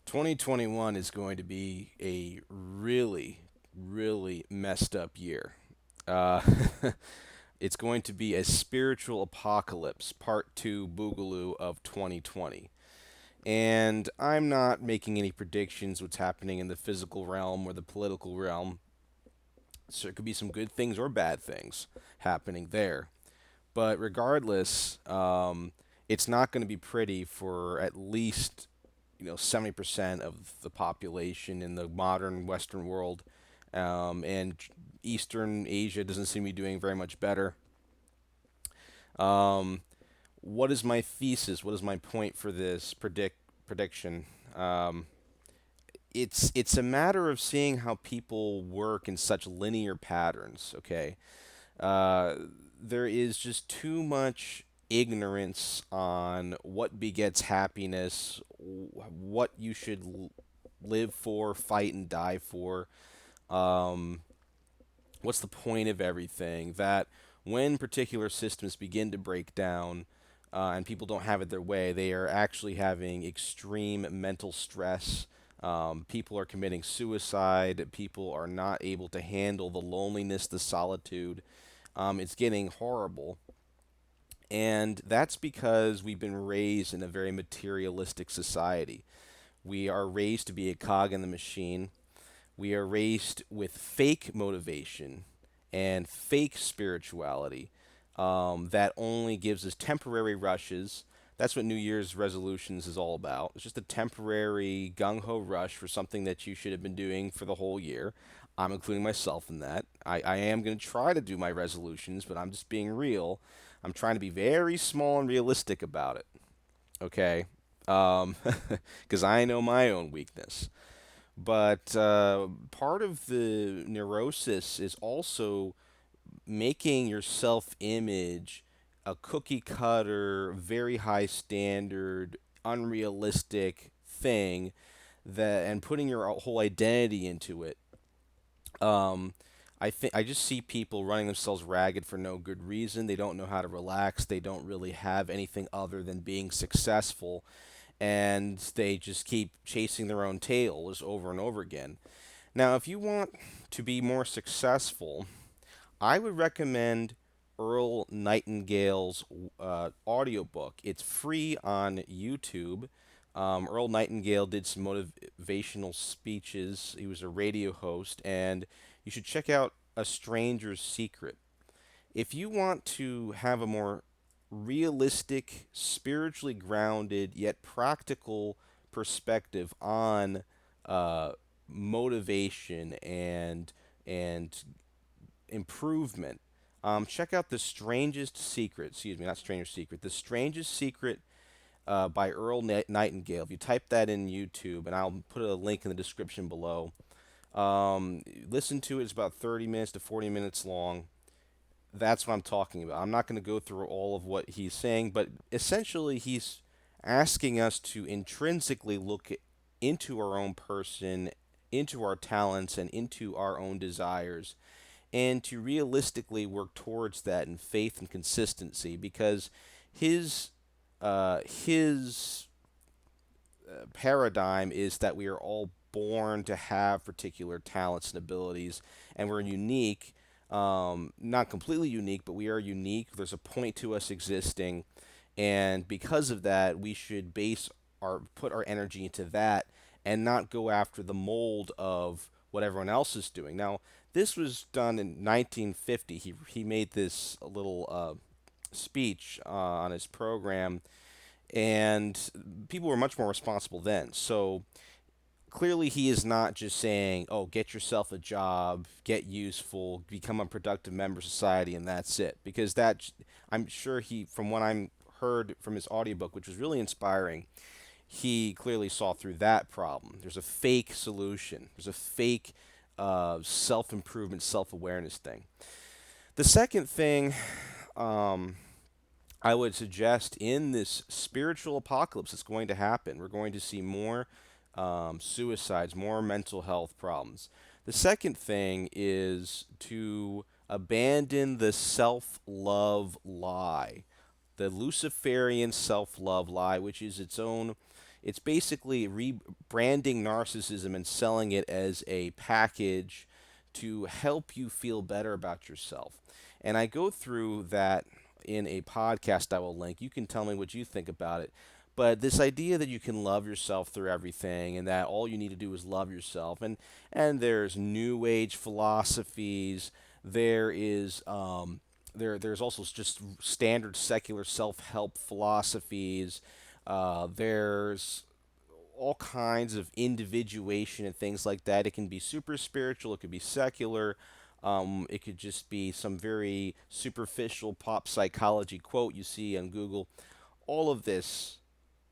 2021 is going to be a really, really messed up year. Uh, it's going to be a spiritual apocalypse, part two Boogaloo of 2020. And I'm not making any predictions what's happening in the physical realm or the political realm. So there could be some good things or bad things happening there. But regardless, it's not going to be pretty for at least 70% of the population in the modern Western world, and Eastern Asia doesn't seem to be doing very much better. Um, what is my thesis? What is my point for this prediction? Um, it's a matter of seeing how people work in such linear patterns. Okay, uh, there is just too much ignorance on what begets happiness, what you should live for, fight, and die for. Um, what's the point of everything? That when particular systems begin to break down and people don't have it their way, they are actually having extreme mental stress. People are committing suicide. People are not able to handle the loneliness, the solitude. It's getting horrible. And that's because we've been raised in a very materialistic society. We are raised to be a cog in the machine. We are raised with fake motivation and fake spirituality that only gives us temporary rushes. That's what New Year's resolutions is all about. It's just a temporary gung ho rush for something that you should have been doing for the whole year. I'm including myself in that. I am going to try to do my resolutions, but I'm just being real. I'm trying to be very small and realistic about it. Okay? Because I know my own weakness. But part of the neurosis is also making your self image a cookie cutter, very high standard, unrealistic thing that and putting your whole identity into it. Um, I think I just see people running themselves ragged for no good reason. They don't know how to relax. They don't really have anything other than being successful, and they just keep chasing their own tails over and over again. Now, if you want to be more successful, I would recommend Earl Nightingale's audiobook. It's free on YouTube. Earl Nightingale did some motivational speeches. He was a radio host, and you should check out A Stranger's Secret. If you want to have a more realistic, spiritually grounded, yet practical perspective on uh, motivation and improvement, check out The Strangest Secret. Excuse me, not Stranger's Secret. The Strangest Secret by Earl Nightingale. If you type that in YouTube, and I'll put a link in the description below, listen to it. It's about 30 minutes to 40 minutes long. That's what I'm talking about. I'm not going to go through all of what he's saying, but essentially he's asking us to intrinsically look into our own person, into our talents, and into our own desires, and to realistically work towards that in faith and consistency, because his his paradigm is that we are all born to have particular talents and abilities, and we're unique. Not completely unique, but we are unique. There's a point to us existing, and because of that, we should base our put our energy into that and not go after the mold of what everyone else is doing. Now, this was done in 1950. He made this little speech on his program, and people were much more responsible then. So clearly, he is not just saying, "Oh, get yourself a job, get useful, become a productive member of society, and that's it." Because that, I'm sure from what I'm heard from his audiobook, which was really inspiring, he clearly saw through that problem. There's a fake solution. There's a fake self-improvement, self-awareness thing. The second thing um, I would suggest in this spiritual apocalypse that's going to happen, we're going to see more suicides, more mental health problems. The second thing is to abandon the self love lie, the Luciferian self love lie, which is its own. It's basically rebranding narcissism and selling it as a package to help you feel better about yourself. And I go through that in a podcast I will link. You can tell me what you think about it. But this idea that you can love yourself through everything and that all you need to do is love yourself. And there's new age philosophies. There is there's also just standard secular self-help philosophies. There's all kinds of individuation and things like that. It can be super spiritual, it could be secular, it could just be some very superficial pop psychology quote you see on Google. All of this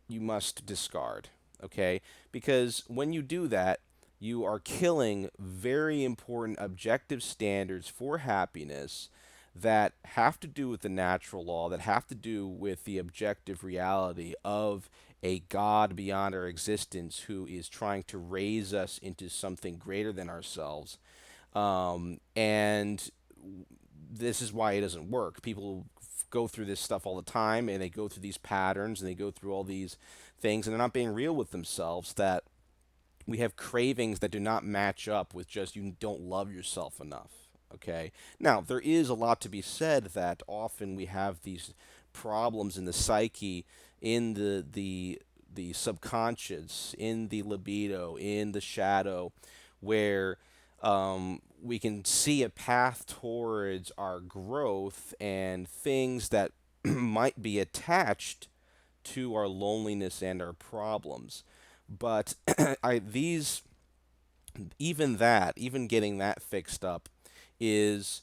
you must discard, okay? Because when you do that, you are killing very important objective standards for happiness that have to do with the natural law, that have to do with the objective reality of a God beyond our existence who is trying to raise us into something greater than ourselves. And this is why it doesn't work. People go through this stuff all the time and they go through these patterns and they go through all these things and they're not being real with themselves, that we have cravings that do not match up with just you don't love yourself enough. Okay. Now, there is a lot to be said that often we have these problems in the psyche, in the subconscious, in the libido, in the shadow, where we can see a path towards our growth and things that might be attached to our loneliness and our problems. But these, even that, even getting that fixed up, is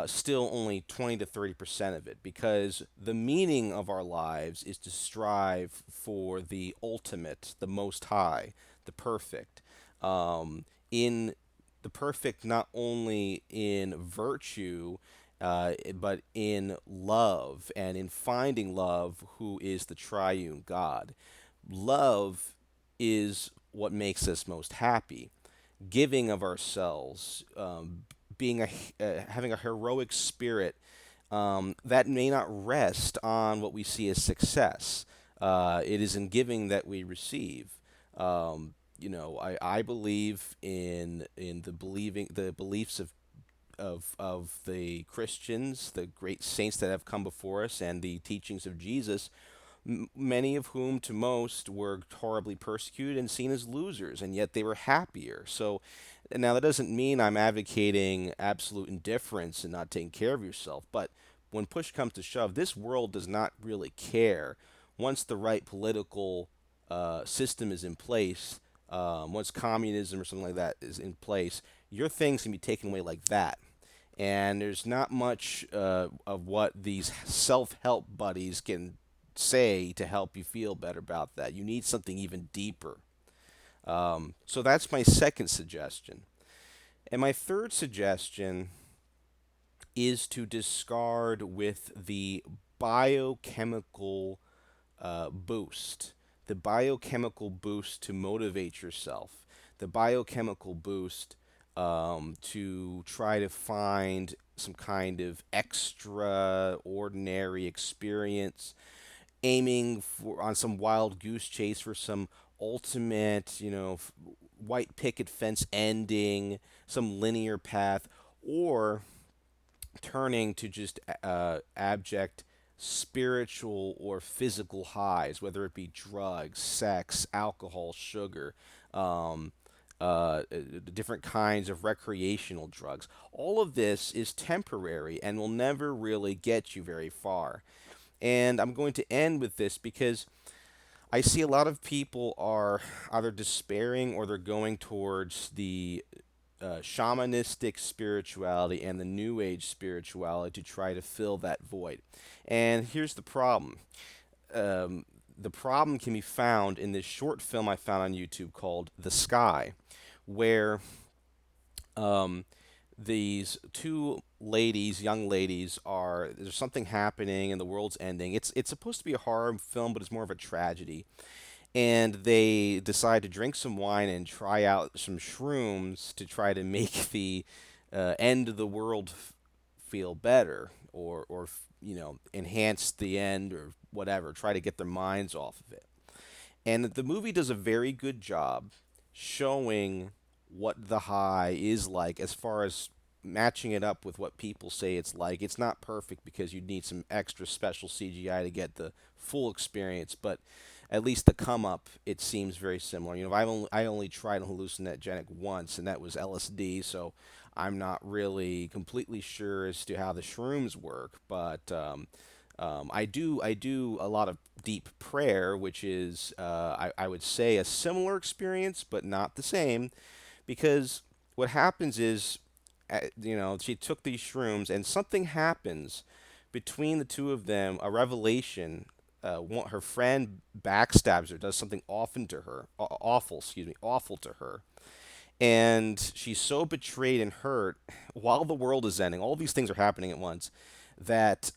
still only 20 to 30% of it, because the meaning of our lives is to strive for the ultimate, the most high, the perfect. In the perfect, not only in virtue, but in love and in finding love, who is the triune God. Love is what makes us most happy. Giving of ourselves, being having a heroic spirit that may not rest on what we see as success. It is in giving that we receive. I believe in the beliefs of the Christians, the great saints that have come before us, and the teachings of Jesus, many of whom to most were horribly persecuted and seen as losers, and yet they were happier. So now that doesn't mean I'm advocating absolute indifference and not taking care of yourself, but when push comes to shove, this world does not really care. Once the right political system is in place, once communism or something like that is in place, your things can be taken away like that. And there's not much of what these self-help buddies can say to help you feel better about that. You need something even deeper. So that's my second suggestion. And my third suggestion is to discard with the biochemical boost, the biochemical boost to motivate yourself, the biochemical boost to try to find some kind of extraordinary experience, aiming for on some wild goose chase for some ultimate, white picket fence ending, some linear path, or turning to just abject spiritual or physical highs, whether it be drugs, sex, alcohol, sugar, um, different kinds of recreational drugs. All of this is temporary and will never really get you very far. And I'm going to end with this because I see a lot of people are either despairing or they're going towards the shamanistic spirituality and the New Age spirituality to try to fill that void. And here's the problem. The problem can be found in this short film I found on YouTube called The Sky, where um, these two ladies, young ladies, are there's something happening and the world's ending. It's supposed to be a horror film, but it's more of a tragedy. And they decide to drink some wine and try out some shrooms to try to make the end of the world feel better, or enhance the end or whatever. Try to get their minds off of it. And the movie does a very good job showing what the high is like as far as matching it up with what people say it's like. It's not perfect because you need some extra special CGI to get the full experience, but at least the come up, it seems very similar. I only tried hallucinogenic once, and that was LSD, so I'm not really completely sure as to how the shrooms work, but I do a lot of deep prayer, which is I would say a similar experience, but not the same, because what happens is, she took these shrooms, and something happens between the two of them, a revelation. Her friend backstabs her, does something awful to her, and she's so betrayed and hurt while the world is ending. All these things are happening at once that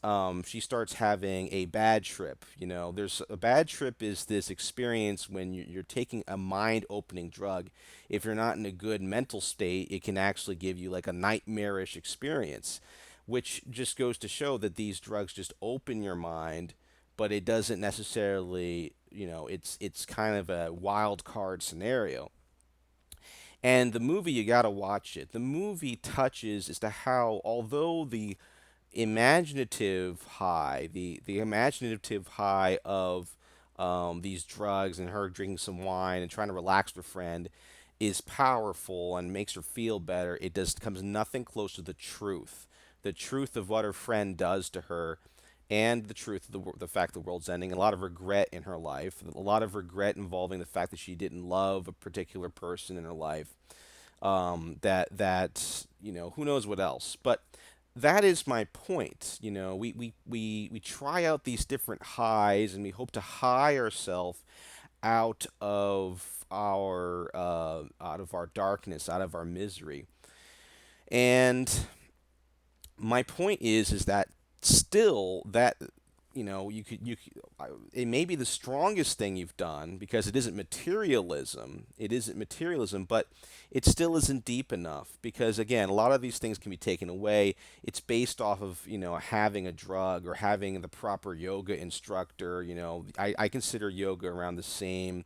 she starts having a bad trip. There's a bad trip is this experience when you're taking a mind-opening drug. If you're not in a good mental state, it can actually give you like a nightmarish experience, which just goes to show that these drugs just open your mind, but it doesn't necessarily, it's kind of a wild card scenario. And the movie, you got to watch it. The movie touches as to how, although the imaginative high of these drugs and her drinking some wine and trying to relax her friend is powerful and makes her feel better, it does comes nothing close to the truth of what her friend does to her, and the truth of the fact the world's ending. A lot of regret in her life, a lot of regret involving the fact that she didn't love a particular person in her life. Who knows what else, but that is my point. We try out these different highs, and we hope to high ourselves out of our darkness, out of our misery. And my point is that still that it may be the strongest thing you've done because it isn't materialism, but it still isn't deep enough because again, a lot of these things can be taken away. It's based off of having a drug or having the proper yoga instructor. I consider yoga around the same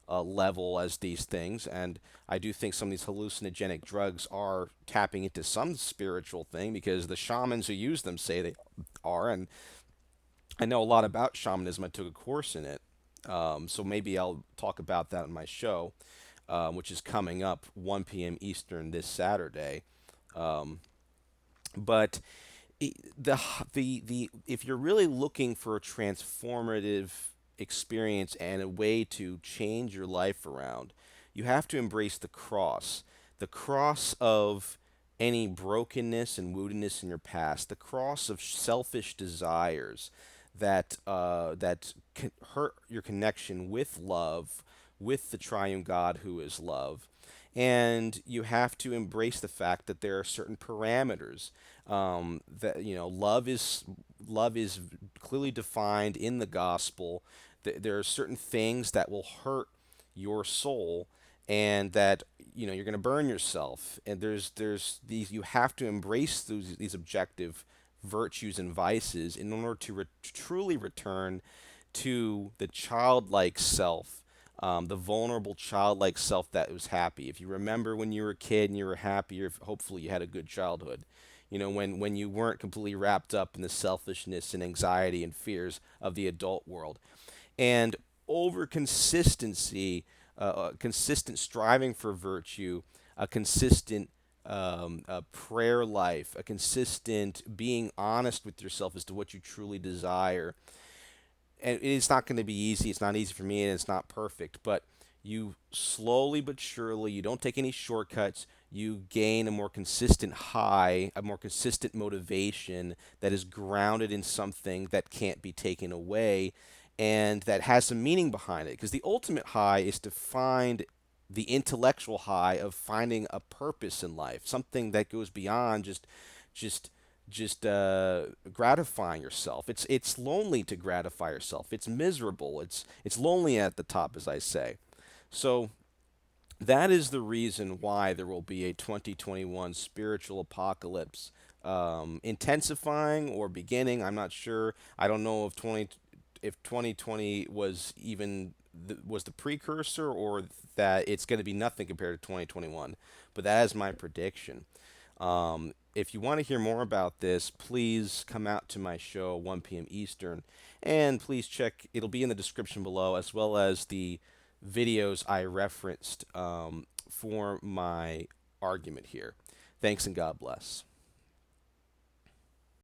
level as these things, and I do think some of these hallucinogenic drugs are tapping into some spiritual thing because the shamans who use them say they are, and I know a lot about shamanism. I took a course in it, so maybe I'll talk about that on my show, which is coming up 1 p.m. Eastern this Saturday. Um, but the if you're really looking for a transformative experience and a way to change your life around, you have to embrace the cross of any brokenness and woundedness in your past, the cross of selfish desires that can hurt your connection with love, with the triune God who is love. And you have to embrace the fact that there are certain parameters, that love is clearly defined in the gospel. There are certain things that will hurt your soul, and that you're going to burn yourself. And there's these, you have to embrace these objective virtues and vices in order to truly return to the childlike self, the vulnerable childlike self that was happy. If you remember when you were a kid and you were happy, or hopefully you had a good childhood. When you weren't completely wrapped up in the selfishness and anxiety and fears of the adult world. And over consistency, consistent striving for virtue, a consistent a prayer life, a consistent being honest with yourself as to what you truly desire. And it's not going to be easy. It's not easy for me, and it's not perfect. But you slowly but surely, you don't take any shortcuts. You gain a more consistent high, a more consistent motivation that is grounded in something that can't be taken away and that has some meaning behind it. Because the ultimate high is to find the intellectual high of finding a purpose in life, something that goes beyond just gratifying yourself. It's lonely to gratify yourself. It's miserable. It's lonely at the top, as I say. So that is the reason why there will be a 2021 spiritual apocalypse, intensifying or beginning. I'm not sure. I don't know if 2020 was even was the precursor, or that it's going to be nothing compared to 2021. But that is my prediction. If you want to hear more about this, please come out to my show 1 p.m. Eastern, and please check. It'll be in the description below, as well as the videos I referenced for my argument here. Thanks and God bless.